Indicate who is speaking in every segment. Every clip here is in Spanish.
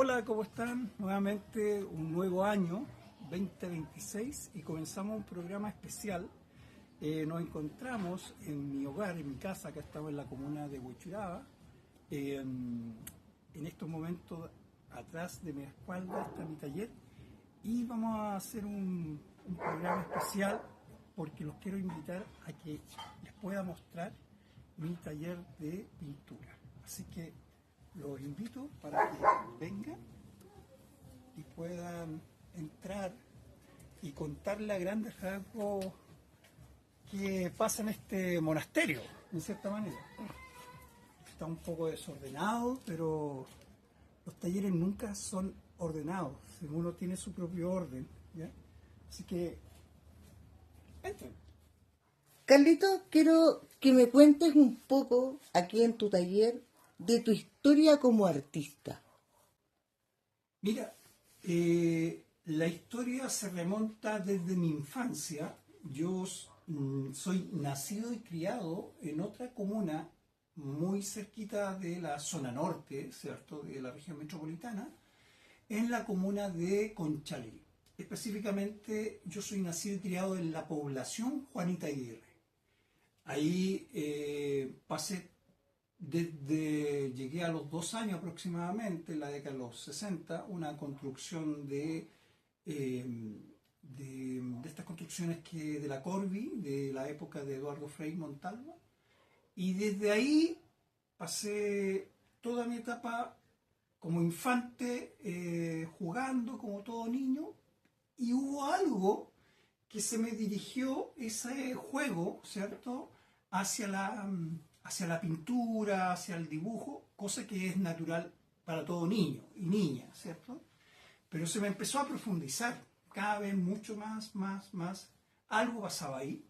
Speaker 1: Hola, ¿cómo están? Nuevamente un nuevo año, 2026, y comenzamos un programa especial. Nos encontramos en mi hogar, en mi casa, acá estamos en la comuna de Huechuraba. En estos momentos, atrás de mi espalda está mi taller y vamos a hacer un programa especial porque los quiero invitar a que les pueda mostrar mi taller de pintura. Así que los invito para que vengan y puedan entrar y contarle a grandes rasgos qué pasa en este monasterio, en cierta manera. Está un poco desordenado, pero los talleres nunca son ordenados, uno tiene su propio orden, ¿ya? Así que entren.
Speaker 2: Carlito, quiero que me cuentes un poco aquí en tu taller de tu historia como artista.
Speaker 1: Mira, la historia se remonta desde mi infancia. Yo soy nacido y criado en otra comuna muy cerquita de la zona norte, ¿cierto?, de la región metropolitana, en la comuna de Conchalí. Específicamente, yo soy nacido y criado en la población Juanita Aguirre. Ahí llegué a los 2 años aproximadamente, en la década de los 60, una construcción de estas construcciones de la Corvi, de la época de Eduardo Frei Montalva, y desde ahí pasé toda mi etapa como infante, jugando como todo niño, y hubo algo que se me dirigió ese juego, ¿cierto?, hacia la pintura, hacia el dibujo, cosa que es natural para todo niño y niña, ¿cierto? Pero se me empezó a profundizar cada vez mucho más. Algo pasaba ahí.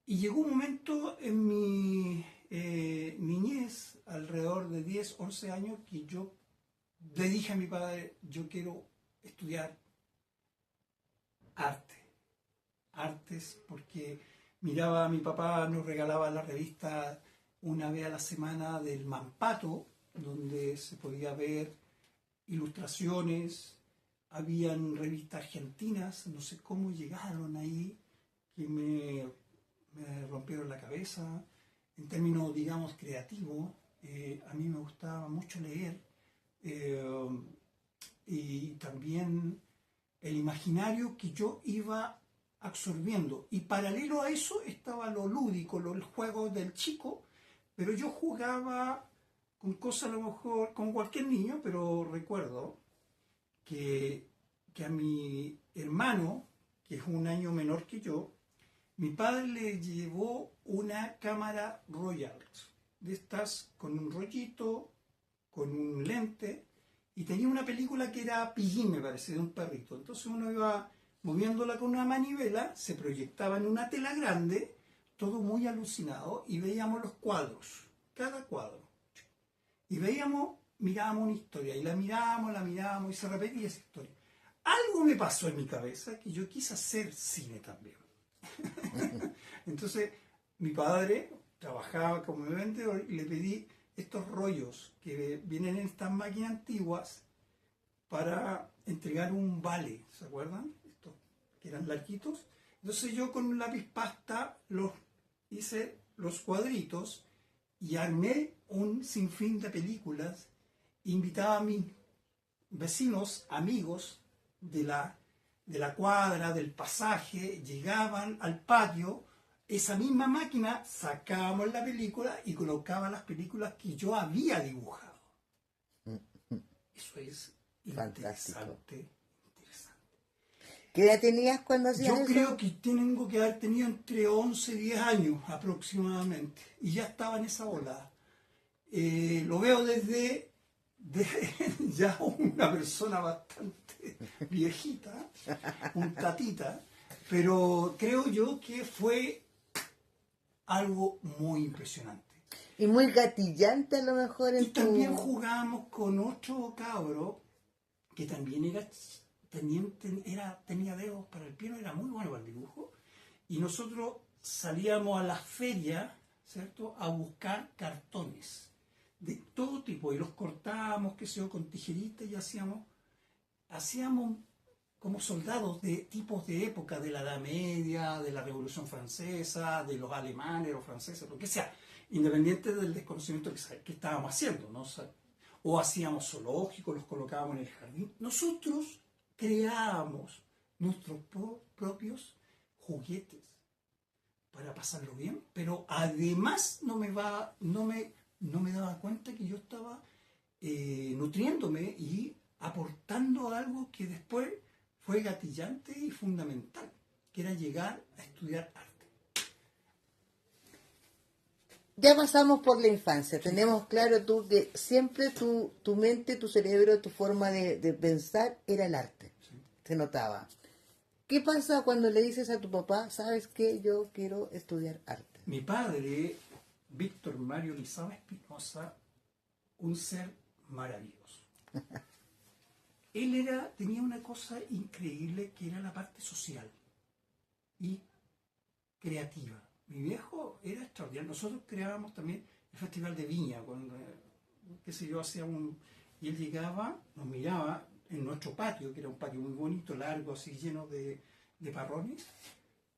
Speaker 1: Y llegó un momento en mi niñez, alrededor de 10, 11 años, que yo le dije a mi padre, yo quiero estudiar arte, artes, porque miraba a mi papá, nos regalaba la revista una vez a la semana del Mampato, donde se podía ver ilustraciones, habían revistas argentinas, no sé cómo llegaron ahí, que me rompieron la cabeza, en términos, digamos, creativos. A mí me gustaba mucho leer, eh, y también el imaginario que yo iba absorbiendo. Y paralelo a eso estaba lo lúdico, el juego del chico, pero yo jugaba con cosas a lo mejor, con cualquier niño, pero recuerdo que, que a mi hermano, que es un año menor que yo, mi padre le llevó una cámara Royal, de estas con un rollito, con un lente, y tenía una película que era Pillín, me parece, de un perrito. Entonces uno iba moviéndola con una manivela, se proyectaba en una tela grande, todo muy alucinado, y veíamos los cuadros, cada cuadro. Y mirábamos una historia, y la mirábamos, y se repetía esa historia. Algo me pasó en mi cabeza que yo quise hacer cine también. Entonces, mi padre trabajaba como vendedor y le pedí estos rollos que vienen en estas máquinas antiguas para entregar un vale, ¿se acuerdan? Estos que eran larguitos. Entonces yo con un lápiz pasta hice los cuadritos y armé un sinfín de películas. Invitaba a mis vecinos, amigos de la cuadra, del pasaje, llegaban al patio, esa misma máquina, sacábamos la película y colocaba las películas que yo había dibujado. Eso es interesante.
Speaker 2: ¿Qué edad tenías cuando hacías
Speaker 1: Yo
Speaker 2: eso?
Speaker 1: creo que tengo que haber tenido entre 11 y 10 años aproximadamente, y ya estaba en esa volada. Lo veo desde ya una persona bastante viejita, un tatita, pero creo yo que fue algo muy impresionante.
Speaker 2: Y muy gatillante a lo mejor
Speaker 1: Y
Speaker 2: en
Speaker 1: también
Speaker 2: tu...
Speaker 1: jugamos con otro cabro que también tenía dedos para el piano, era muy bueno para el dibujo, y nosotros salíamos a las ferias, ¿cierto?, a buscar cartones de todo tipo, y los cortábamos, qué sé yo, con tijeritas y hacíamos como soldados de tipos de época, de la Edad Media, de la Revolución Francesa, de los alemanes, los franceses, lo que sea, independiente del desconocimiento que estábamos haciendo, ¿no? O hacíamos zoológicos, los colocábamos en el jardín. Nosotros creábamos nuestros propios juguetes para pasarlo bien, pero además no me daba cuenta que yo estaba nutriéndome y aportando algo que después fue gatillante y fundamental, que era llegar a estudiar arte.
Speaker 2: Ya pasamos por la infancia, tenemos claro tú que siempre tu mente, tu cerebro, tu forma de pensar era el arte,
Speaker 1: Sí.
Speaker 2: se notaba. ¿Qué pasa cuando le dices a tu papá, sabes que yo quiero estudiar arte?
Speaker 1: Mi padre, Víctor Mario Lizama Espinosa, un ser maravilloso. Él tenía una cosa increíble que era la parte social y creativa. Mi viejo era extraordinario. Nosotros creábamos también el Festival de Viña, cuando, qué sé yo, y él llegaba, nos miraba en nuestro patio, que era un patio muy bonito, largo, así lleno de parrones,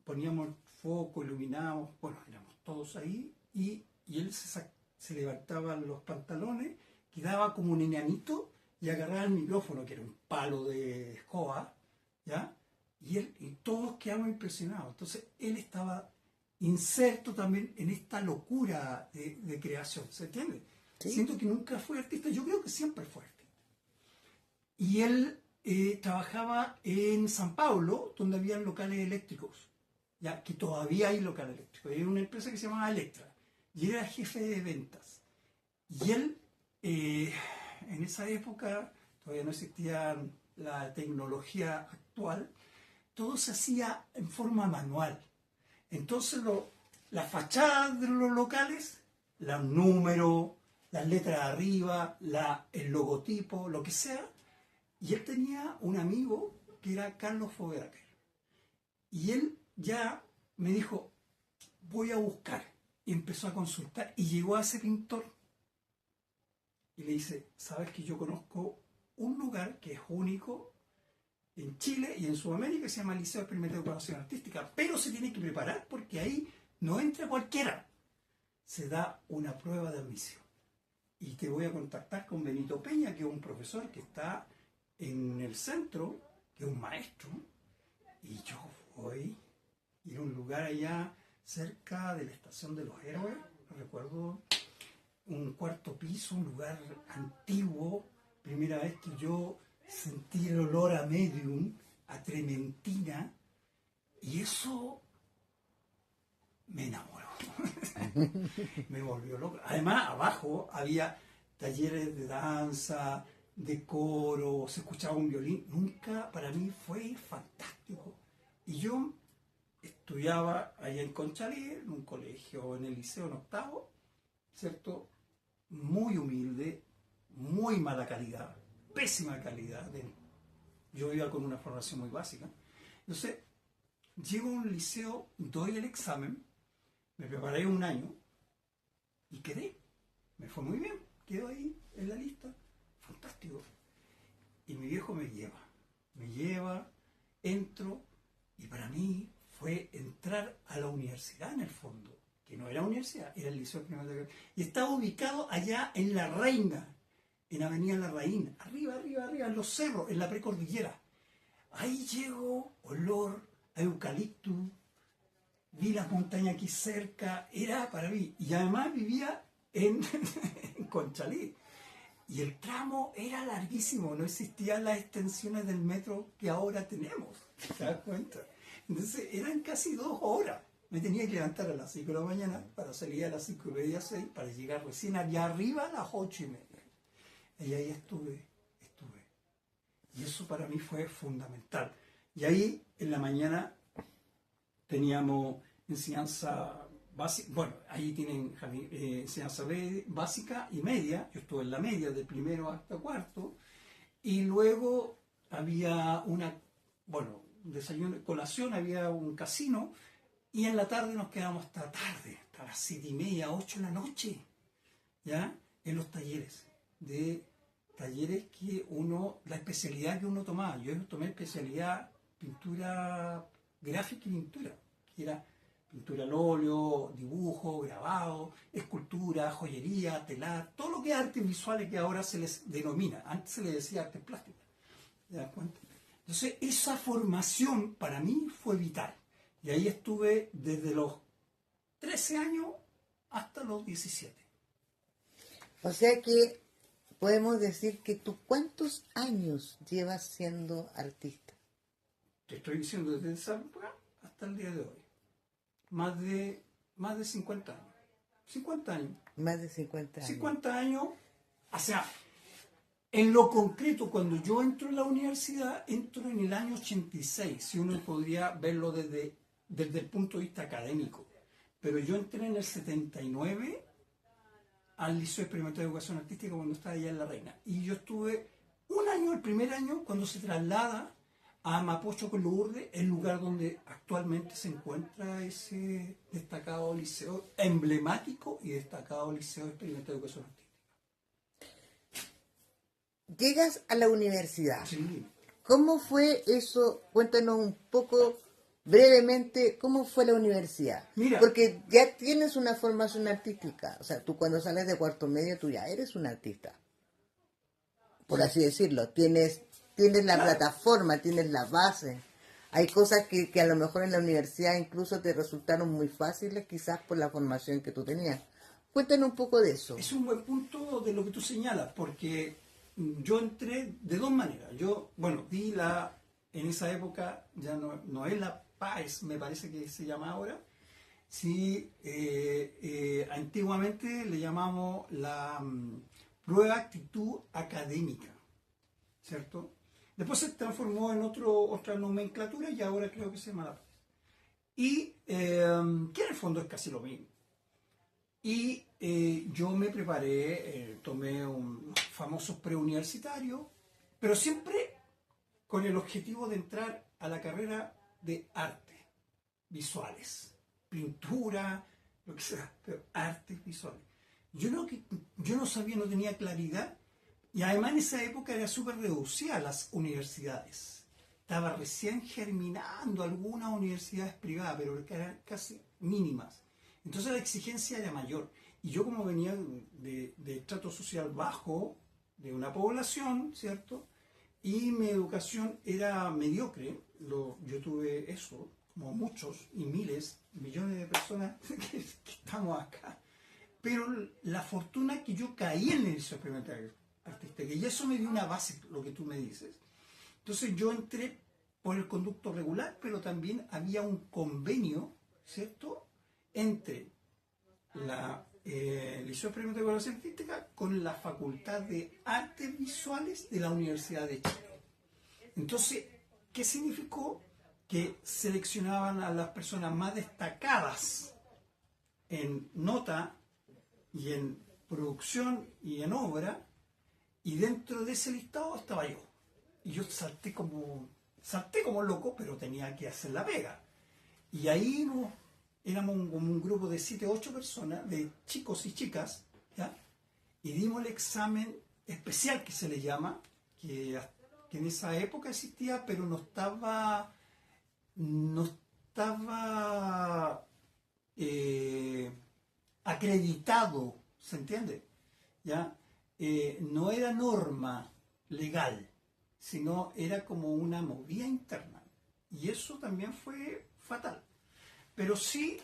Speaker 1: poníamos foco, iluminábamos, bueno, éramos todos ahí, y él se levantaba los pantalones, quedaba como un enanito, y agarraba el micrófono, que era un palo de escoba, ¿ya? Y todos quedamos impresionados. Entonces, él estaba inserto también en esta locura de creación, ¿se entiende?
Speaker 2: ¿Sí?
Speaker 1: Siento que nunca fue artista, yo creo que siempre fue artista. Y él trabajaba en San Pablo, donde había locales eléctricos, ya que todavía hay locales eléctricos. Hay una empresa que se llamaba Electra, y era jefe de ventas. Y él, en esa época, todavía no existía la tecnología actual, todo se hacía en forma manual. Entonces las fachadas de los locales, los números, las letras arriba, el logotipo, lo que sea. Y él tenía un amigo que era Carlos Fogueraker. Y él ya me dijo, voy a buscar. Y empezó a consultar y llegó a ese pintor. Y le dice, sabes que yo conozco un lugar que es único en Chile y en Sudamérica, que se llama Liceo Experimental de Educación Artística, pero se tiene que preparar porque ahí no entra cualquiera. Se da una prueba de admisión. Y te voy a contactar con Benito Peña, que es un profesor que está en el centro, que es un maestro, y yo voy a ir a un lugar allá cerca de la Estación de los Héroes, recuerdo, un cuarto piso, un lugar antiguo, primera vez que yo sentí el olor a medium, a trementina, y eso me enamoró. Me volvió loco. Además, abajo había talleres de danza, de coro, se escuchaba un violín. Nunca, para mí fue fantástico. Y yo estudiaba allá en Conchalí, en un colegio, en el liceo en octavo, ¿cierto? Muy humilde, muy mala calidad, pésima calidad. Yo iba con una formación muy básica. Entonces, llego a un liceo, doy el examen, me preparé un año y quedé. Me fue muy bien, quedo ahí en la lista. Fantástico. Y mi viejo me lleva, entro, y para mí fue entrar a la universidad en el fondo, que no era universidad, era el Liceo Experimental. Y estaba ubicado allá en La Reina, en Avenida La Reina, arriba, en los cerros, en la precordillera. Ahí llegó olor a eucalipto, vi las montañas aquí cerca, era para mí. Y además vivía en Conchalí. Y el tramo era larguísimo, no existían las extensiones del metro que ahora tenemos, ¿te das cuenta? Entonces eran casi 2 horas. Me tenía que levantar a las 5 de la mañana para salir a las 5:30, 6, para llegar recién allá arriba a las 8:30. Y ahí estuve. Y eso para mí fue fundamental. Y ahí en la mañana teníamos enseñanza básica, bueno, ahí tienen enseñanza básica y media. Yo estuve en la media, de primero hasta cuarto, y luego había desayuno, colación, había un casino, y en la tarde nos quedamos hasta tarde, hasta las 7:30, 8 de la noche, ¿ya? en los talleres, que la especialidad que uno tomaba. Yo tomé especialidad pintura gráfica y pintura, que era pintura al óleo, dibujo, grabado, escultura, joyería, telar, todo lo que es artes visuales que ahora se les denomina. Antes se les decía artes plásticas. ¿Te das cuenta? Entonces, esa formación para mí fue vital. Y ahí estuve desde los 13 años hasta los 17.
Speaker 2: O sea que podemos decir que tú, ¿cuántos años llevas siendo artista?
Speaker 1: Te estoy diciendo desde esa época hasta el día de hoy. Más de 50 años. 50 años.
Speaker 2: Más de 50 años.
Speaker 1: 50 años, o sea, en lo concreto, cuando yo entro en la universidad, entro en el año 86, si uno podría verlo desde el punto de vista académico. Pero yo entré en el 79 al Liceo Experimental de Educación Artística cuando estaba allá en La Reina. Y yo estuve un año, el primer año, cuando se traslada a Mapocho con Lourdes, el lugar donde actualmente se encuentra ese destacado liceo, emblemático y destacado Liceo Experimental de Educación Artística.
Speaker 2: Llegas a la universidad.
Speaker 1: Sí.
Speaker 2: ¿Cómo fue eso? Cuéntanos un poco brevemente cómo fue la universidad.
Speaker 1: Mira,
Speaker 2: porque ya tienes una formación artística. O sea, tú cuando sales de cuarto medio, tú ya eres un artista. Por así decirlo. Tienes la plataforma, tienes la base. Hay cosas que a lo mejor en la universidad incluso te resultaron muy fáciles, quizás por la formación que tú tenías. Cuéntanos un poco de eso.
Speaker 1: Es un buen punto de lo que tú señalas, porque yo entré de dos maneras. Yo, en esa época ya no es la PAES, me parece que se llama ahora. Sí, antiguamente le llamamos la prueba de actitud académica, ¿cierto? Después se transformó en otra nomenclatura y ahora creo que se llama la PAES. Y que en el fondo es casi lo mismo. Y yo me preparé, tomé un famoso preuniversitario, pero siempre con el objetivo de entrar a la carrera de arte, visuales, pintura, lo que sea, pero artes visuales. Yo no sabía, no tenía claridad, y además en esa época era súper reducida las universidades. Estaba recién germinando algunas universidades privadas, pero que eran casi mínimas. Entonces la exigencia era mayor. Y yo, como venía de estrato social bajo, de una población, ¿cierto? Y mi educación era mediocre. Yo tuve eso, como muchos y miles, millones de personas que estamos acá. Pero la fortuna que yo caí en el Liceo Experimental Artística, y eso me dio una base, lo que tú me dices. Entonces yo entré por el conducto regular, pero también había un convenio, ¿cierto?, entre el Liceo Experimental de Educación Artística con la Facultad de Artes Visuales de la Universidad de Chile. Entonces, ¿qué significó? Que seleccionaban a las personas más destacadas en nota y en producción y en obra, y dentro de ese listado estaba yo. Y yo salté como loco, pero tenía que hacer la pega. Y ahí éramos como un grupo de 7 o 8 personas, de chicos y chicas, ¿ya? Y dimos el examen especial, que se le llama, que en esa época existía, pero no estaba acreditado, ¿se entiende? ¿Ya? No era norma legal, sino era como una movida interna. Y eso también fue fatal. Pero sí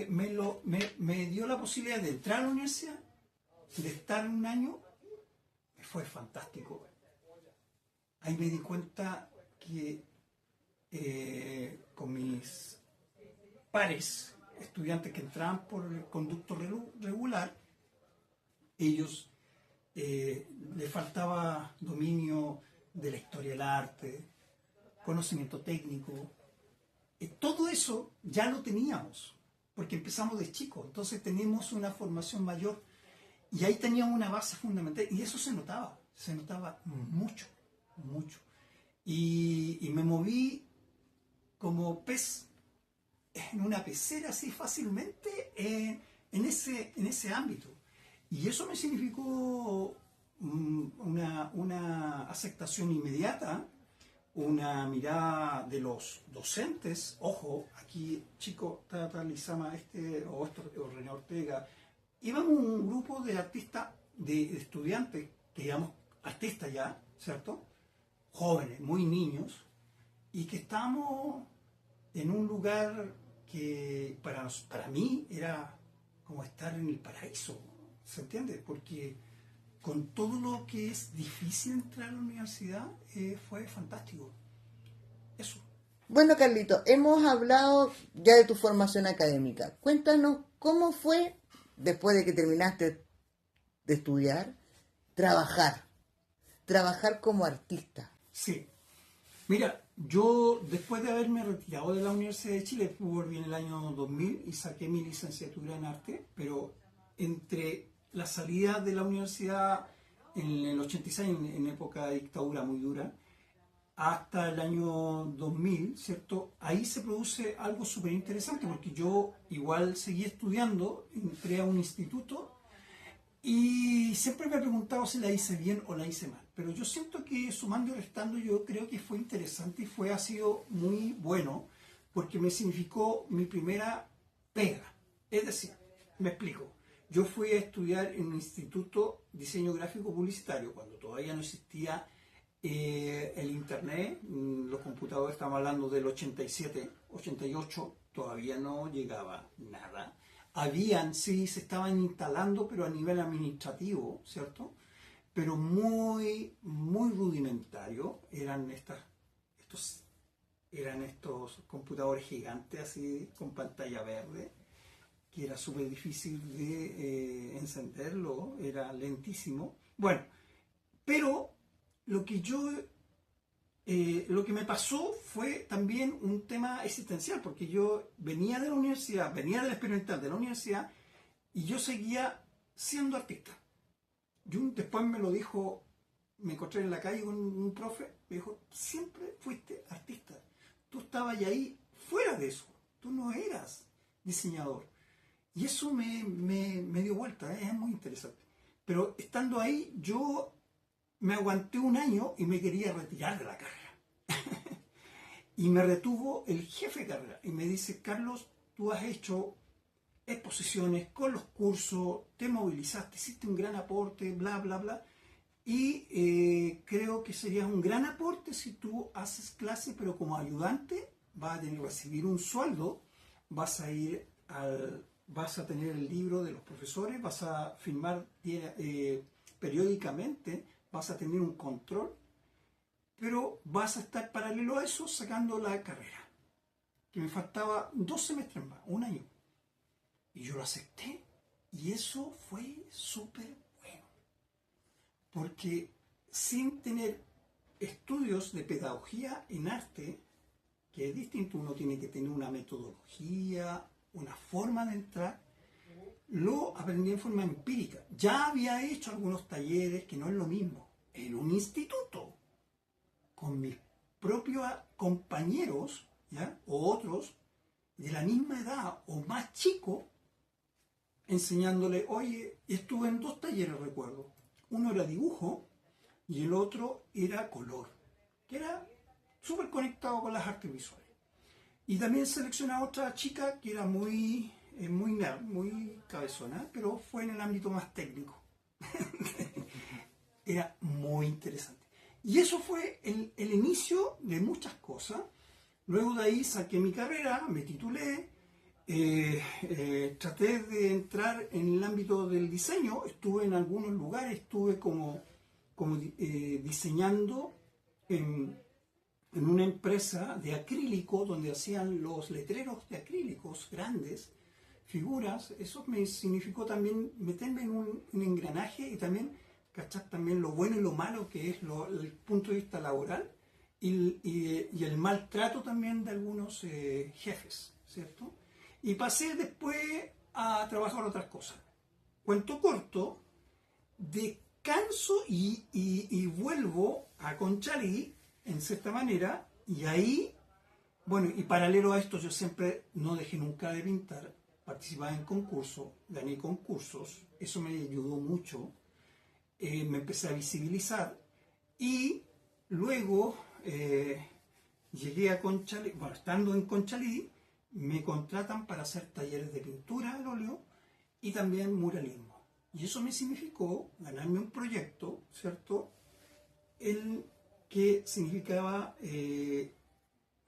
Speaker 1: me dio la posibilidad de entrar a la universidad, de estar un año, fue fantástico. Ahí me di cuenta que con mis pares, estudiantes que entraban por el conducto regular, ellos les faltaba dominio de la historia del arte, conocimiento técnico. Todo eso ya lo teníamos, porque empezamos de chicos, entonces tenemos una formación mayor y ahí teníamos una base fundamental, y eso se notaba mucho, mucho. Y me moví como pez en una pecera así fácilmente en ese ámbito. Y eso me significó una aceptación inmediata, una mirada de los docentes. Ojo, aquí, chico, Tata Lizama, o René Ortega, íbamos un grupo de artistas, de estudiantes, que digamos artistas ya, ¿cierto? Jóvenes, muy niños, y que estábamos en un lugar que para mí era como estar en el paraíso, ¿se entiende? Porque con todo lo que es difícil entrar a la universidad, fue fantástico. Eso.
Speaker 2: Bueno, Carlito, hemos hablado ya de tu formación académica. Cuéntanos cómo fue, después de que terminaste de estudiar, trabajar como artista.
Speaker 1: Sí. Mira, yo después de haberme retirado de la Universidad de Chile, volví en el año 2000 y saqué mi licenciatura en arte, pero entre la salida de la universidad en el 86, en época de dictadura muy dura, hasta el año 2000, ¿cierto? Ahí se produce algo súper interesante, porque yo igual seguí estudiando, entré a un instituto y siempre me he preguntado si la hice bien o la hice mal. Pero yo siento que sumando y restando yo creo que fue interesante y ha sido muy bueno, porque me significó mi primera pega. Es decir, me explico. Yo fui a estudiar en un instituto diseño gráfico publicitario cuando todavía no existía el internet. Los computadores, estamos hablando del 87, 88, todavía no llegaba nada. Habían, sí, se estaban instalando, pero a nivel administrativo, ¿cierto? Pero muy, muy rudimentario. Eran estos computadores gigantes, así, con pantalla verde, que era súper difícil de encenderlo, era lentísimo. Bueno, pero lo que lo que me pasó fue también un tema existencial, porque yo venía de la universidad, venía del experimental de la universidad, y yo seguía siendo artista. Después me lo dijo, me encontré en la calle con un profe, me dijo, siempre fuiste artista, tú estabas ahí fuera de eso, tú no eras diseñador. Y eso me dio vuelta, es muy interesante. Pero estando ahí, yo me aguanté un año y me quería retirar de la carrera. Y me retuvo el jefe de carrera y me dice, Carlos, tú has hecho exposiciones con los cursos, te movilizaste, hiciste un gran aporte, bla, bla, bla. Y creo que sería un gran aporte si tú haces clase, pero como ayudante vas a tener que recibir un sueldo, vas a tener el libro de los profesores, vas a firmar periódicamente, vas a tener un control, pero vas a estar paralelo a eso sacando la carrera, que me faltaba 2 semestres más, un año. Y yo lo acepté, y eso fue súper bueno, porque sin tener estudios de pedagogía en arte, que es distinto, uno tiene que tener una metodología, una forma de entrar, lo aprendí en forma empírica. Ya había hecho algunos talleres, que no es lo mismo, en un instituto, con mis propios compañeros, ¿ya? O otros de la misma edad o más chicos, enseñándole, oye, estuve en 2 talleres, recuerdo. Uno era dibujo y el otro era color, que era súper conectado con las artes visuales. Y también seleccioné a otra chica que era muy nerd, muy cabezona, pero fue en el ámbito más técnico. Era muy interesante. Y eso fue el inicio de muchas cosas. Luego de ahí saqué mi carrera, me titulé, traté de entrar en el ámbito del diseño, estuve en algunos lugares, estuve como diseñando en una empresa de acrílico donde hacían los letreros de acrílicos grandes, figuras. Eso me significó también meterme en un engranaje y también cachar también lo bueno y lo malo que es el punto de vista laboral y el maltrato también de algunos jefes, ¿cierto? Y pasé después a trabajar otras cosas. Cuento corto, descanso y vuelvo a Conchalí, en cierta manera, y ahí, bueno, y paralelo a esto yo siempre no dejé nunca de pintar, participaba en concursos, gané concursos, eso me ayudó mucho, me empecé a visibilizar y luego llegué a Conchalí, bueno, estando en Conchalí, me contratan para hacer talleres de pintura al óleo y también muralismo. Y eso me significó ganarme un proyecto, ¿cierto? El que significaba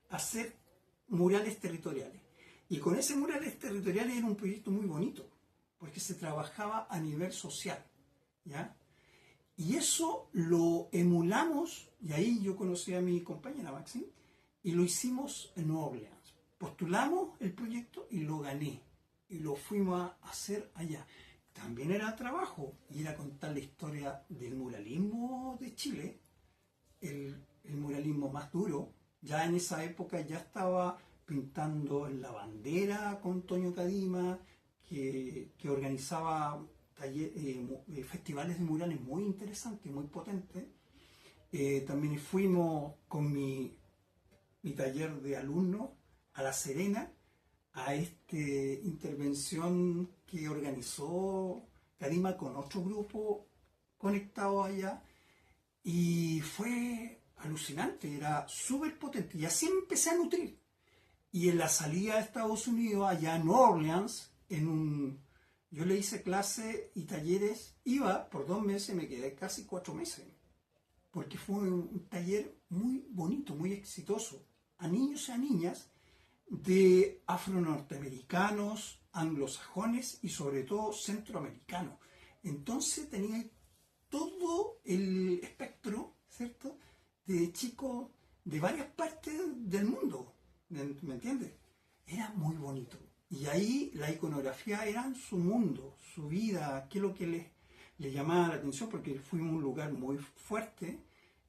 Speaker 1: hacer murales territoriales. Y con ese murales territoriales era un proyecto muy bonito, porque se trabajaba a nivel social, ¿ya? Y eso lo emulamos, y ahí yo conocí a mi compañera Maxine, y lo hicimos en Nueva Orleans. Postulamos el proyecto y lo gané, y lo fuimos a hacer allá. También era trabajo, y era contar la historia del muralismo de Chile, el muralismo más duro. Ya en esa época ya estaba pintando en la bandera con Toño Cadima, que organizaba festivales de murales muy interesantes, muy potentes. También fuimos con mi taller de alumnos a La Serena, a esta intervención que organizó Cadima con otro grupo conectado allá, y fue alucinante, era súper potente, y así me empecé a nutrir. Y en la salida de Estados Unidos, allá en New Orleans, yo le hice clases y talleres, iba por 2 meses, me quedé casi 4 meses, porque fue un taller muy bonito, muy exitoso, a niños y a niñas de afro-norteamericanos, anglosajones y sobre todo centroamericanos. Entonces tenía todo el espectro, ¿cierto?, de chicos de varias partes del mundo, ¿me entiendes? Era muy bonito. Y ahí la iconografía era su mundo, su vida, qué es lo que le llamaba la atención, porque fuimos a un lugar muy fuerte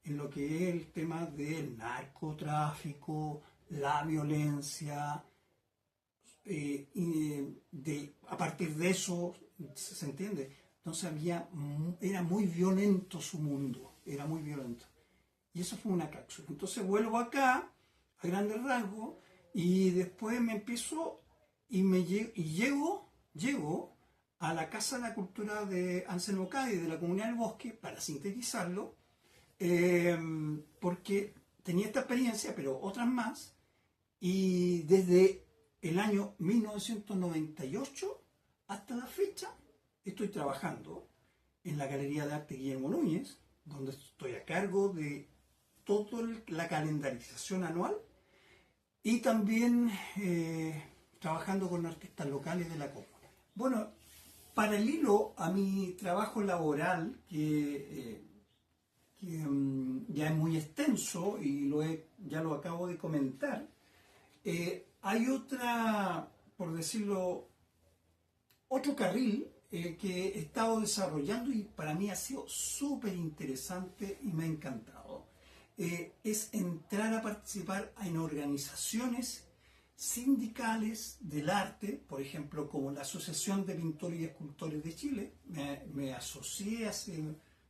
Speaker 1: en lo que es el tema del narcotráfico, la violencia, a partir de eso, ¿se entiende? Entonces era muy violento su mundo, era muy violento. Y eso fue una cápsula. Entonces vuelvo acá, a grandes rasgos, y después me empiezo llego a la Casa de la Cultura de Anselmo Cádiz, de la Comunidad del Bosque, para sintetizarlo, porque tenía esta experiencia, pero otras más, y desde el año 1998 hasta la fecha estoy trabajando en la Galería de Arte Guillermo Núñez, donde estoy a cargo de toda la calendarización anual y también trabajando con artistas locales de la comuna. Bueno, paralelo a mi trabajo laboral, que ya es muy extenso y ya lo acabo de comentar, hay por decirlo, otro carril que he estado desarrollando y para mí ha sido súper interesante y me ha encantado. Es entrar a participar en organizaciones sindicales del arte, por ejemplo, como la Asociación de Pintores y Escultores de Chile. Me asocié hace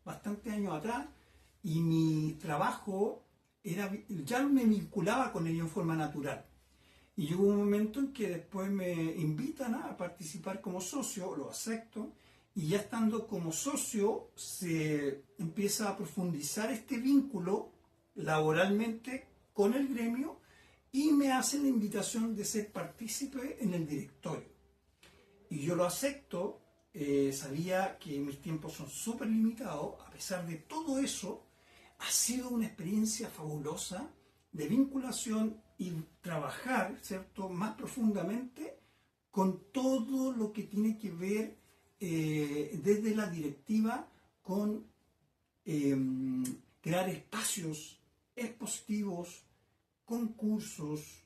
Speaker 1: bastantes años atrás y mi trabajo ya me vinculaba con ello en forma natural. Y llegó un momento en que después me invitan a participar como socio, lo acepto, y ya estando como socio se empieza a profundizar este vínculo laboralmente con el gremio y me hacen la invitación de ser partícipe en el directorio. Y yo lo acepto, sabía que mis tiempos son súper limitados, a pesar de todo eso, ha sido una experiencia fabulosa de vinculación y trabajar, ¿cierto?, más profundamente con todo lo que tiene que ver desde la directiva con crear espacios expositivos, concursos,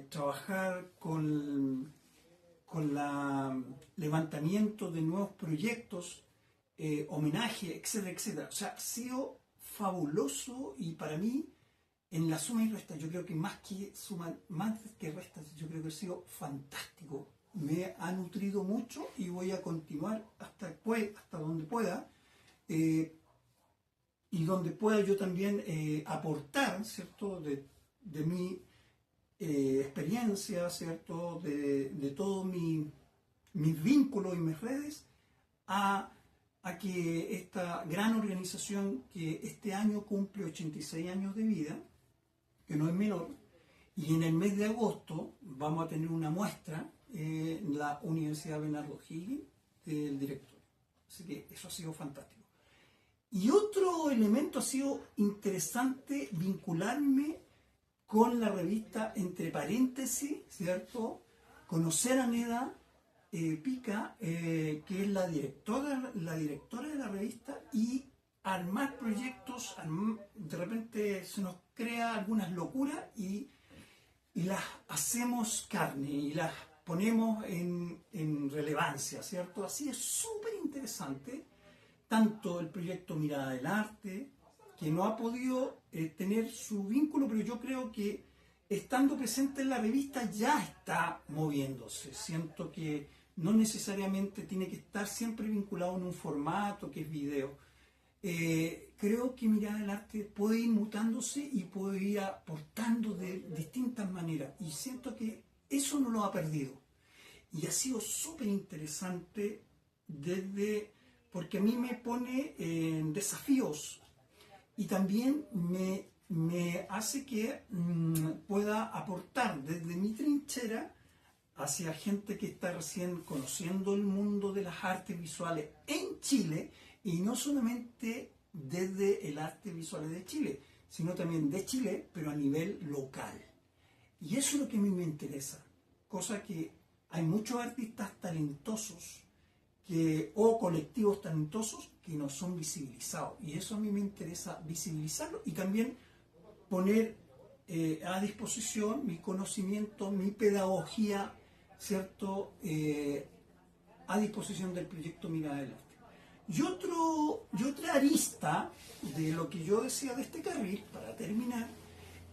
Speaker 1: trabajar con el levantamiento de nuevos proyectos, homenaje, etcétera, etcétera. O sea, ha sido fabuloso y para mí, en la suma y resta, yo creo que más que resta, yo creo que ha sido fantástico. Me ha nutrido mucho y voy a continuar hasta donde pueda. Y donde pueda yo también aportar, ¿cierto?, de mi experiencia, ¿cierto? De todo mis vínculos y mis redes a que esta gran organización que este año cumple 86 años de vida, que no es menor, y en el mes de agosto vamos a tener una muestra en la Universidad Bernardo Higgins del director. Así que eso ha sido fantástico. Y otro elemento ha sido interesante vincularme con la revista Entre Paréntesis, ¿cierto? Conocer a Neda Pica, que es la directora de la revista, y armar proyectos. De repente se nos crea algunas locuras y las hacemos carne y las ponemos en relevancia, ¿cierto? Así es súper interesante, tanto el proyecto Mirada del Arte, que no ha podido tener su vínculo, pero yo creo que estando presente en la revista ya está moviéndose. Siento que no necesariamente tiene que estar siempre vinculado en un formato que es video. Creo que Mirada del Arte puede ir mutándose y puede ir aportando de distintas maneras, y siento que eso no lo ha perdido. Y ha sido súper interesante porque a mí me pone en desafíos y también me hace que pueda aportar desde mi trinchera hacia gente que está recién conociendo el mundo de las artes visuales en Chile, y no solamente desde el arte visual de Chile, sino también de Chile, pero a nivel local. Y eso es lo que a mí me interesa, cosa que hay muchos artistas talentosos o colectivos talentosos que no son visibilizados, y eso a mí me interesa visibilizarlo y también poner a disposición mi conocimiento, mi pedagogía, ¿cierto? A disposición del proyecto Mirada del Arte. Y otra arista de lo que yo decía de este carril, para terminar,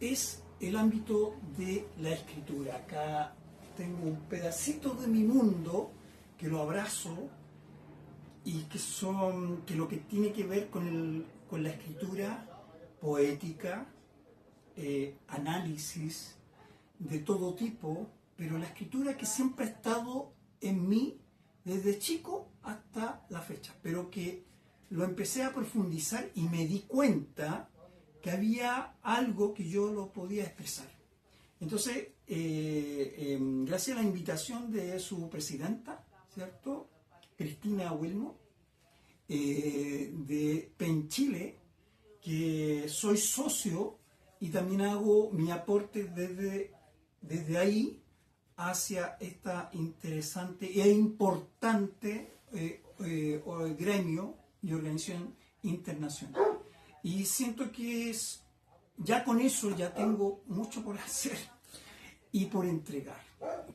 Speaker 1: es el ámbito de la escritura. Acá tengo un pedacito de mi mundo que lo abrazo y que lo que tiene que ver con la escritura poética, análisis de todo tipo, pero la escritura que siempre ha estado en mí desde chico hasta la fecha, pero que lo empecé a profundizar y me di cuenta que había algo que yo lo podía expresar. Entonces, gracias a la invitación de su presidenta, ¿cierto?, Cristina Wilmo, de PEN Chile, que soy socio y también hago mi aporte desde ahí hacia esta interesante e importante gremio y organización internacional. Y siento que ya con eso ya tengo mucho por hacer y por entregar.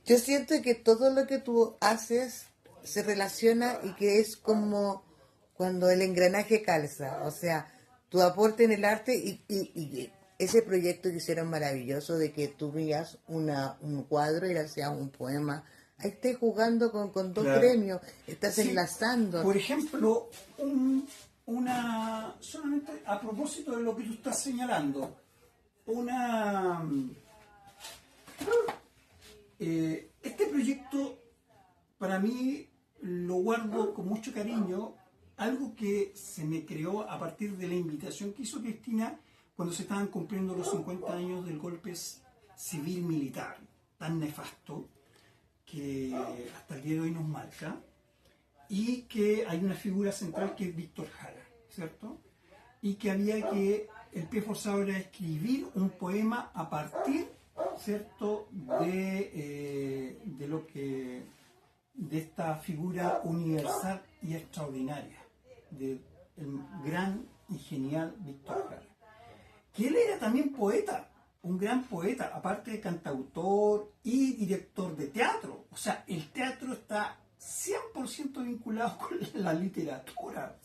Speaker 2: Yo siento que todo lo que tú haces se relaciona y que es como cuando el engranaje calza, o sea, tu aporte en el arte y ese proyecto que hicieron maravilloso de que tú veías un cuadro y le hacías un poema. Ahí estás jugando con dos gremios, estás enlazando.
Speaker 1: Por ejemplo, solamente a propósito de lo que tú estás señalando, este proyecto para mí lo guardo con mucho cariño, algo que se me creó a partir de la invitación que hizo Cristina cuando se estaban cumpliendo los 50 años del golpe civil-militar, tan nefasto, que hasta el día de hoy nos marca, y que hay una figura central que es Víctor Jara, ¿cierto? Y que el pie forzado era escribir un poema a partir, ¿cierto?, de esta figura universal y extraordinaria, del gran y genial Víctor Jara. Que él era también poeta, un gran poeta, aparte de cantautor y director de teatro. O sea, el teatro está 100% vinculado con la literatura.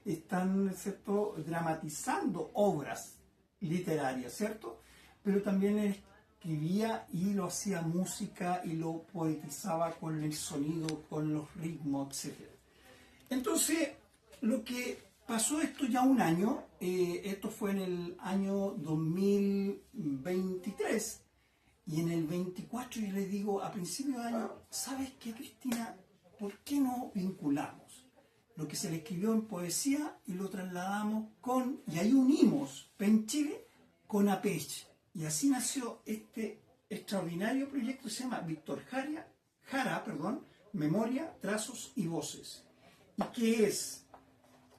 Speaker 1: Están, ¿cierto?, dramatizando obras literarias, ¿cierto? Pero también él escribía y lo hacía música y lo poetizaba con el sonido, con los ritmos, etc. Entonces, lo que pasó esto ya un año, esto fue en el año 2023, Y en el 24 yo le digo, a principio de año, ¿sabes qué, Cristina? ¿Por qué no vinculamos lo que se le escribió en poesía y lo trasladamos y ahí unimos PEN Chile con APECH? Y así nació este extraordinario proyecto que se llama Víctor Jara, Memoria, Trazos y Voces. Y que es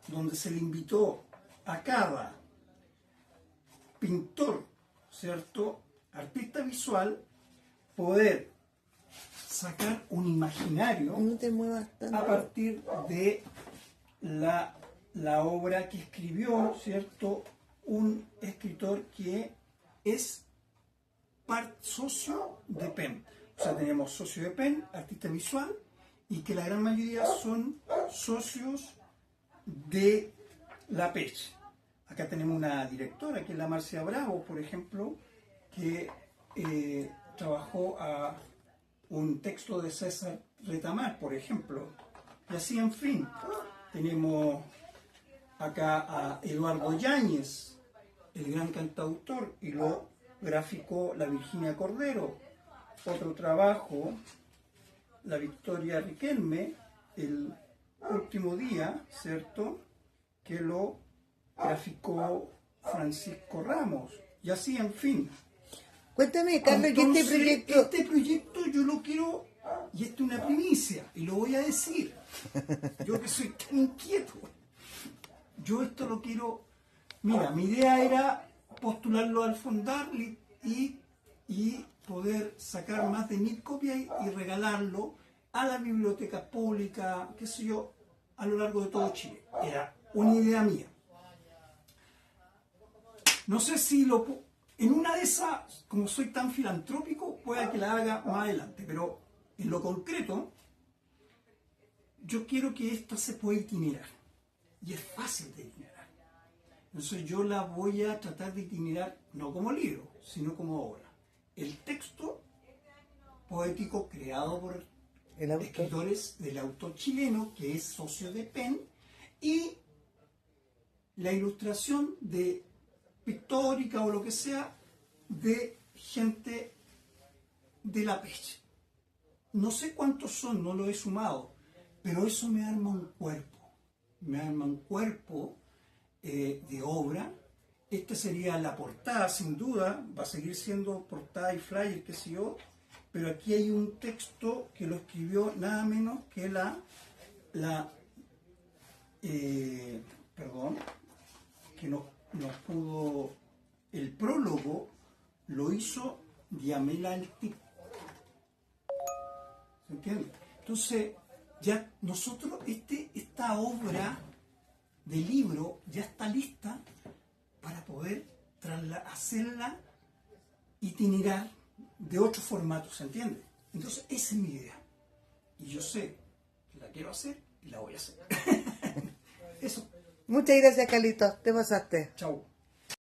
Speaker 1: donde se le invitó a cada pintor, ¿cierto?, artista visual, poder sacar un imaginario
Speaker 2: No te muevas tanto.
Speaker 1: a partir de la obra que escribió, ¿cierto?, un escritor que es socio de PEN. O sea, tenemos socio de PEN, artista visual, y que la gran mayoría son socios de la PECH. Acá tenemos una directora, que es la Marcia Bravo, por ejemplo, que trabajó a un texto de César Retamar, por ejemplo. Y así, en fin, tenemos acá a Eduardo Yáñez, el gran cantautor, y lo graficó la Virginia Cordero. Otro trabajo, la Victoria Riquelme, el último día, ¿cierto?, que lo graficó Francisco Ramos. Y así, en fin.
Speaker 2: Cuéntame, Carlos,
Speaker 1: Entonces,
Speaker 2: este proyecto
Speaker 1: yo lo quiero, y esto es una primicia, y lo voy a decir. Yo que soy tan inquieto. Yo esto lo quiero. Mira, mi idea era postularlo al Fondar y poder sacar más de 1000 copias y regalarlo a la biblioteca pública, qué sé yo, a lo largo de todo Chile. Era una idea mía. No sé si en una de esas, como soy tan filantrópico, pueda que la haga más adelante, pero en lo concreto, yo quiero que esto se pueda itinerar. Y es fácil de itinerar. Entonces yo la voy a tratar de itinerar no como libro, sino como obra. El texto poético creado por escritores del autor chileno, que es socio de PEN, y la ilustración pictórica o lo que sea de gente de la PECH. No sé cuántos son, no lo he sumado, pero eso me arma un cuerpo. Me arma un cuerpo de obra. Esta sería la portada, sin duda, va a seguir siendo portada y flyer, qué sé yo, pero aquí hay un texto que lo escribió nada menos que que no pudo, el prólogo lo hizo Diamela Altip. ¿Se entiende? Entonces, ya nosotros, esta obra de libro ya está lista para poder hacerla itinerar de otro formato, ¿se entiende? Entonces, esa es mi idea. Y yo sé que la quiero hacer y la voy a hacer. Eso.
Speaker 2: Muchas gracias, Carlitos. Te pasaste.
Speaker 1: Chau.